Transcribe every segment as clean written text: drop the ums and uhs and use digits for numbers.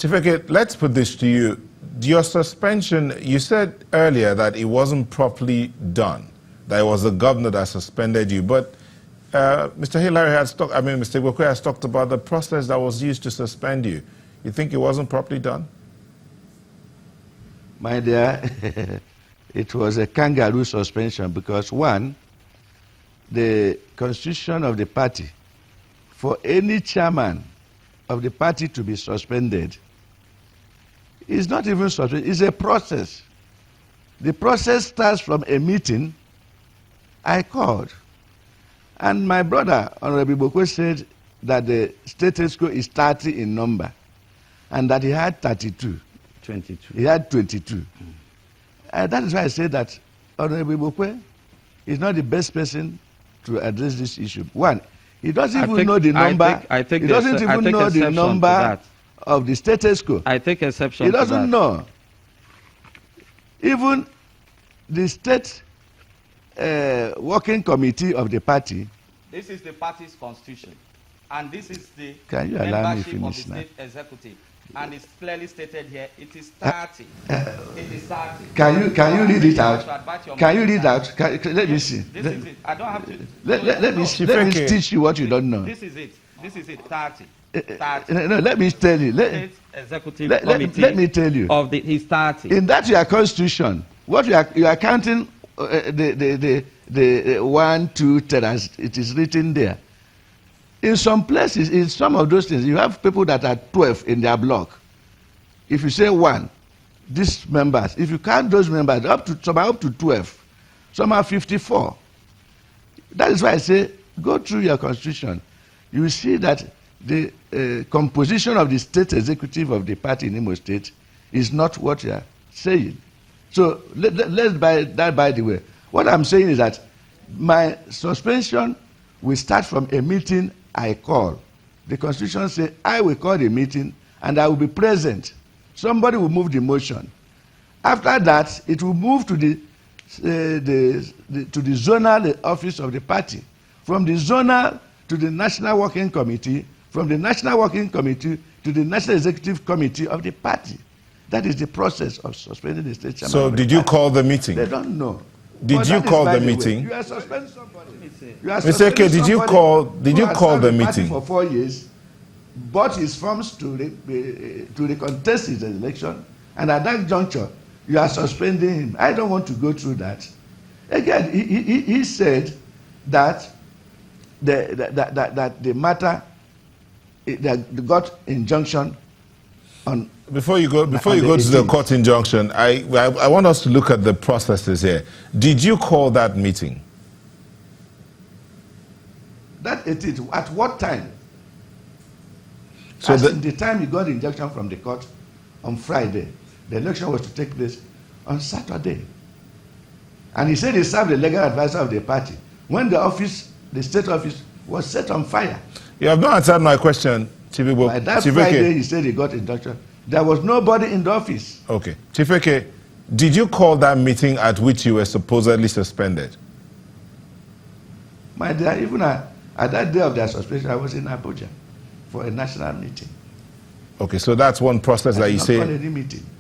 Chief, let's put this to you. Your suspension, you said earlier that it wasn't properly done, that it was the governor that suspended you, but Mr. Igbokwe has talked about the process that was used to suspend you. You think it wasn't properly done? My dear, it was a kangaroo suspension because, one, the constitution of the party, for any chairman of the party to be suspended, is not even suspended, it's a process. The process starts from a meeting I called. And my brother, Honorable Igbokwe, said that the status quo is 30 in number, and that he had 32. 22. He had 22. That is why I say that Honorable Igbokwe is not the best person to address this issue. One, he doesn't even know the number. He doesn't even know the number of the status quo. I take exception to that. He to doesn't know. Even the state working committee of the party. This is the party's constitution, and this is the Can you allow me membership finish of the now? state executive, and it's clearly stated here. It is 30. It is 30. Can you read it out? Can you read out? Let me see. This is it. I don't have to. Let me teach you what you don't know. This is it. This is it. 30. 30. No, let me tell you. Executive committee. Let me tell you. Of the his 30. In that your constitution, what you are counting the 1, 2, 3 as it is written there. In some places, in some of those things, you have people that are 12 in their block. If you say 1, these members, if you count those members, some are up to 12, some are 54. That is why I say, go through your constitution. You will see that the composition of the state executive of the party in Imo State is not what you are saying. So let's by the way. What I'm saying is that my suspension will start from a meeting I call. The constitution says I will call the meeting and I will be present. Somebody will move the motion. After that, it will move to the zonal office of the party. From the zonal to the National Working Committee, from the National Working Committee to the National Executive Committee of the party. That is the process of suspending the state chairman. So did you call the meeting? They don't know. Did you call the meeting? You are suspending somebody. Mr. Eke, did you call the meeting? For 4 years, bought his forms to contest his election, and at that juncture, you are suspending him. I don't want to go through that. Again, he said that the matter, they got injunction on. Before you go to the court injunction, I want us to look at the processes here. Did you call that meeting? That it is. At what time? So the time he got the injunction from the court on Friday, the election was to take place on Saturday. And he said he served the legal advisor of the party when the state office was set on fire. You have not answered my question, Chief Igbokwe. By that Friday, he said he got injunction. There was nobody in the office. Okay. Chief Eke, did you call that meeting at which you were supposedly suspended? My dear, even at that day of their suspension, I was in Abuja for a national meeting. Okay, so that's one process that you say.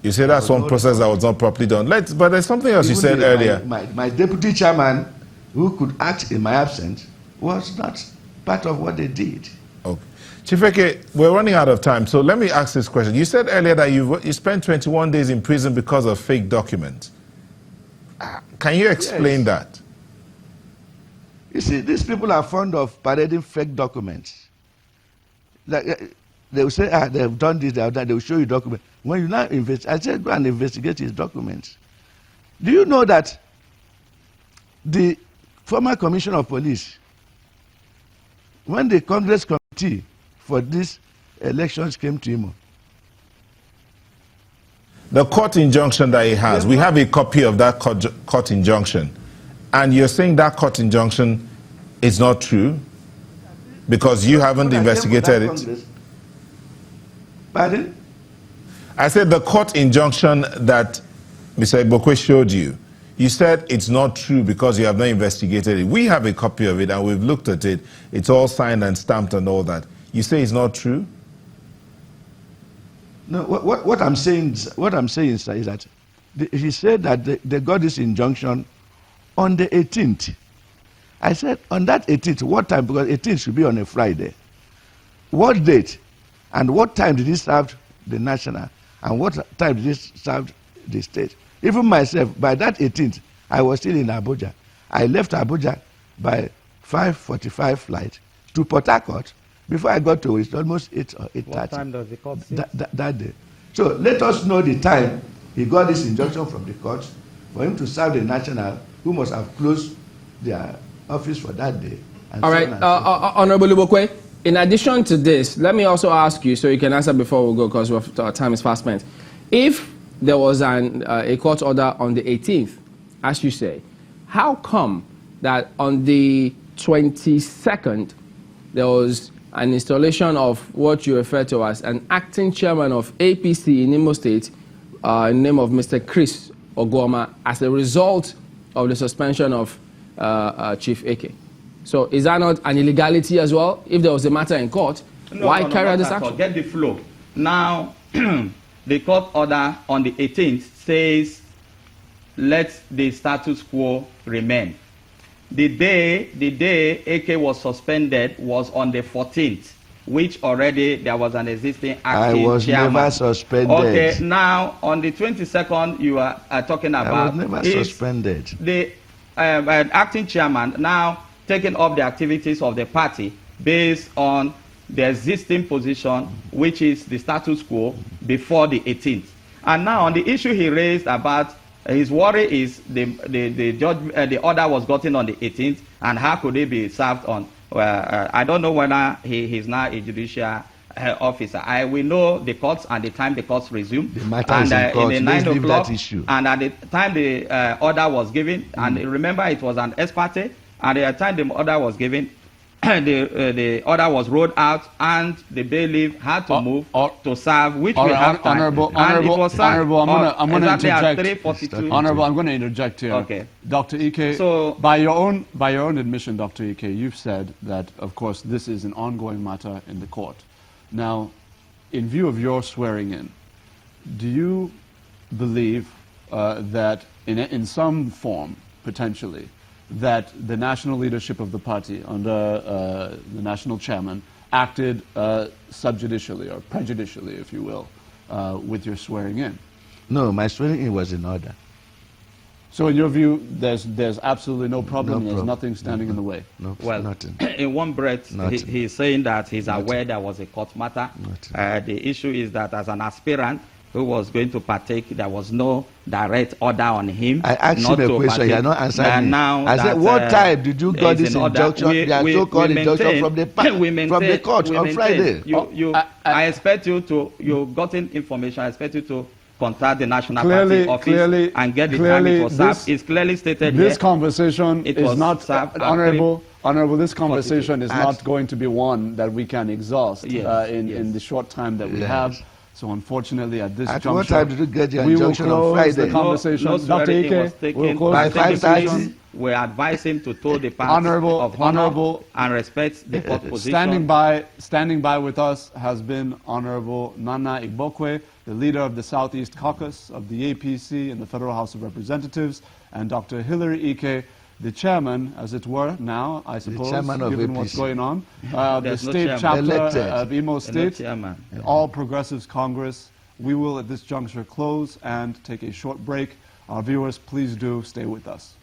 You say that's one process that was not properly done. But there's something else you said earlier. My deputy chairman, who could act in my absence, was not part of what they did. Okay. Chief Eke, we're running out of time, so let me ask this question. You said earlier that you spent 21 days in prison because of fake documents. Can you explain that? You see, these people are fond of parading fake documents. Like, they will say, they have done this, they have done, they will show you documents. When you now investigate, I said, go and investigate his documents. Do you know that the former commissioner of police, when the Congress committee for these elections came to him, the court injunction that he has, we have a copy of that court injunction. And you're saying that court injunction is not true because you haven't investigated it? Pardon? I said the court injunction that Mr. Igbokwe showed you, you said it's not true because you have not investigated it. We have a copy of it and we've looked at it. It's all signed and stamped and all that. You say it's not true? No, what I'm saying, sir, is that he said that they got this injunction on the 18th. I said, on that 18th, what time? Because 18th should be on a Friday. What date? And what time did he serve the national? And what time did he serve the state? Even myself, by that 18th, I was still in Abuja. I left Abuja by 5:45 flight to Port Harcourt. Before I got to it, almost 8 or 8:30. What time does the court say? That day. So let us know the time he got this injunction from the court for him to serve the national, who must have closed their office for that day. All right, Honorable Igbokwe, in addition to this, let me also ask you, so you can answer before we go, because our time is fast spent. If there was a court order on the 18th, as you say, how come that on the 22nd, there was an installation of what you refer to as an acting chairman of APC in Imo State, in the name of Mr. Chris Ogwoma, as a result of the suspension of Chief Eke? So is that not an illegality as well? If there was a matter in court, why carry out this action? Get the flow. Now, the court order on the 18th says, let the status quo remain. The day AK was suspended was on the 14th, which already there was an existing acting I was chairman. never suspended. Okay, now on the 22nd, you are talking about. I was never suspended. The acting chairman now taking up the activities of the party based on the existing position, which is the status quo before the 18th. And now on the issue he raised about his worry is the order was gotten on the 18th, and how could it be served on? I don't know whether he's now a judicial officer. I will know the courts and the time the courts resume. The matter is in court. In the 9 o'clock, and at the time the order was given, and remember it was an ex parte, and at the time the order was given, the order was rolled out, and the bailiff had to move to serve, which we have time. Honorable, I'm going to interject. Honorable, I'm going to interject here. Okay. Dr. Ike, so, by your own admission, Dr. Ike, you've said that, of course, this is an ongoing matter in the court. Now, in view of your swearing in, do you believe that in some form, potentially, that the national leadership of the party under the national chairman acted subjudicially or prejudicially, if you will, with your swearing in? No, my swearing in was in order. So in your view, there's absolutely no problem, there's nothing standing in the way? No, well, nothing. In one breath, he's saying that he's aware there was a court matter. The issue is that as an aspirant who was going to partake, there was no direct order on him. I asked him a question, he had not answered me. Now I said, what time did you get this injunction, the so-called injunction from the court on Friday? I expect you gotten information, I expect you to contact the National Party office and get the time it was served. It's clearly stated this here. conversation is not, Honorable, this conversation is not going to be one that we can exhaust in the short time that we have. So unfortunately, at this juncture, what time did you get the we will injunction close on Friday? the conversation. No Dr. Ike, we'll close by the conversation. We advise him to toe the path of honor and respect the court position. Standing by with us has been Honorable Nnanna Igbokwe, the leader of the Southeast Caucus of the APC in the Federal House of Representatives, and Dr. Hilary Ike, the chairman, as it were, now, I suppose, given what's going on, the state chapter of Imo State, All Progressives Congress. We will, at this juncture, close and take a short break. Our viewers, please do stay with us.